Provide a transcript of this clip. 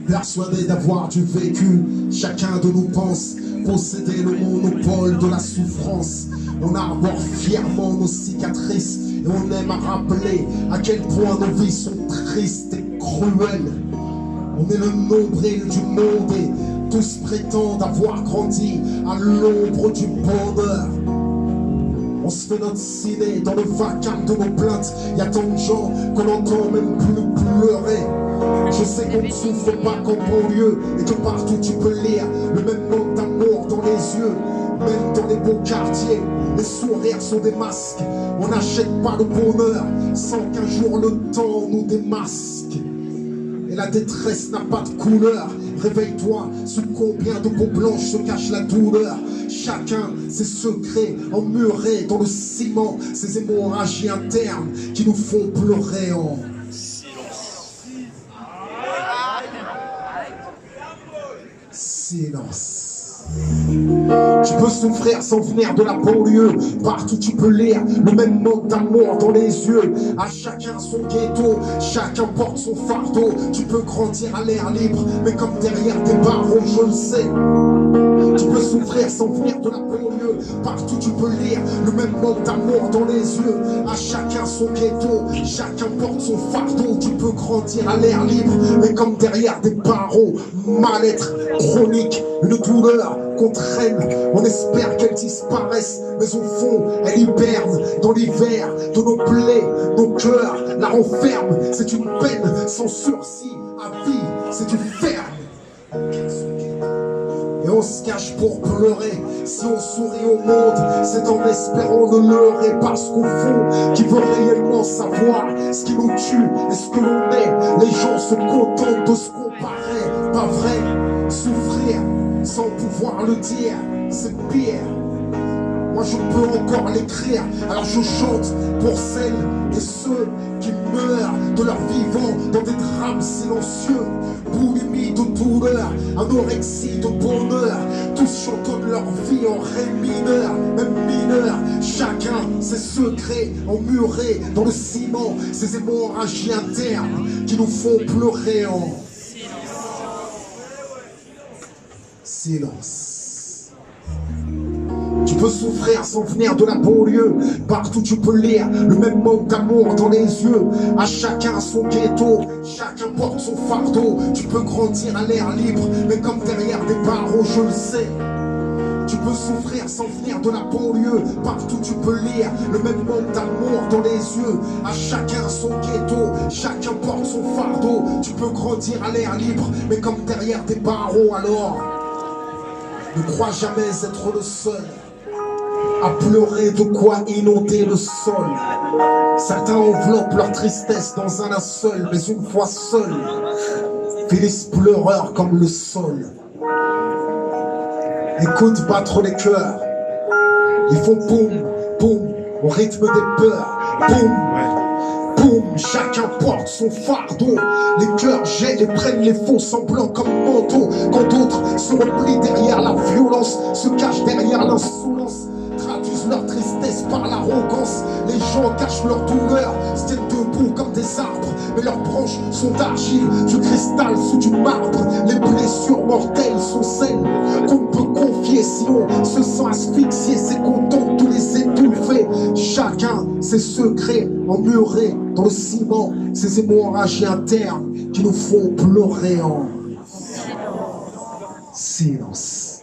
Persuadé d'avoir du vécu, chacun de nous pense posséder le monopole de la souffrance. On arbore fièrement nos cicatrices et on aime à rappeler à quel point nos vies sont tristes et cruelles. On est le nombril du monde et tous prétendent avoir grandi à l'ombre du bonheur. On se fait notre ciné dans le vacarme de nos plaintes. Y a tant de gens qu'on n'entend même plus pleurer. Je sais qu'on ne souffre pas qu'en banlieue et que partout tu peux lire le même manque d'amour dans les yeux. Même dans les beaux quartiers, les sourires sont des masques. On n'achète pas le bonheur sans qu'un jour le temps nous démasque. Et la détresse n'a pas de couleur. Réveille-toi, sous combien de peau blanche se cache la douleur. Chacun ses secrets emmurés dans le ciment, ces hémorragies internes qui nous font pleurer en silence. Tu peux souffrir sans venir de la banlieue. Partout tu peux lire le même manque d'amour dans les yeux. À chacun son ghetto, chacun porte son fardeau. Tu peux grandir à l'air libre, mais comme derrière des barreaux, je le sais. Tu peux souffrir sans venir de la banlieue. Partout tu peux lire le même manque d'amour dans les yeux. À chacun son ghetto, chacun porte son fardeau. Tu peux grandir à l'air libre, mais comme derrière des barreaux. Mal-être chronique, une douleur qu'on traîne. On espère qu'elle disparaisse, mais au fond elle hiberne dans l'hiver de nos plaies. Nos cœurs la renferment. C'est une peine sans sursis à vie, c'est du ferme. Et on se cache pour pleurer. Si on sourit au monde, c'est en espérant le leurrer. Parce qu'au fond, qui veut réellement savoir ce qui nous tue et ce que l'on est, les gens se contentent de ce qu'on paraît. Pas vrai, souffrir sans pouvoir le dire, c'est pire. Moi je peux encore l'écrire, alors je chante pour celles et ceux qui meurent de leur vivant dans des drames silencieux. Boulimie de douleur, anorexie de bonheur, tous chantonnent leur vie en ré mineur, même mineur. Chacun ses secrets emmurés dans le ciment, ces hémorragies internes qui nous font pleurer en silence. Tu peux souffrir sans venir de la banlieue. Partout tu peux lire le même manque d'amour dans les yeux. À chacun son ghetto, chacun porte son fardeau. Tu peux grandir à l'air libre, mais comme derrière des barreaux, je le sais. Tu peux souffrir sans venir de la banlieue. Partout tu peux lire le même manque d'amour dans les yeux. À chacun son ghetto, chacun porte son fardeau. Tu peux grandir à l'air libre, mais comme derrière des barreaux. Alors ne crois jamais être le seul à pleurer de quoi inonder le sol. Certains enveloppent leur tristesse dans un linceul, mais une fois seul, finissent pleureurs comme le sol. Écoute battre les cœurs, ils font boum, boum, au rythme des peurs. Boum, boum, chacun porte son fardeau. Les cœurs gèlent et prennent les faux semblants comme manteau. Quand d'autres se replient derrière la violence, se cachent derrière l'insolence, traduisent leur tristesse par l'arrogance. Les gens cachent leur douleur, se tiennent debout comme des arbres, mais leurs branches sont d'argile, du cristal sous du marbre. Les blessures mortelles sont celles qu'on ne peut confier. Si on se sent asphyxié, c'est qu'on tente de les étouffer. Chacun ses secrets emmurés dans le ciment, ces hémorragies internes qui nous font pleurer en silence.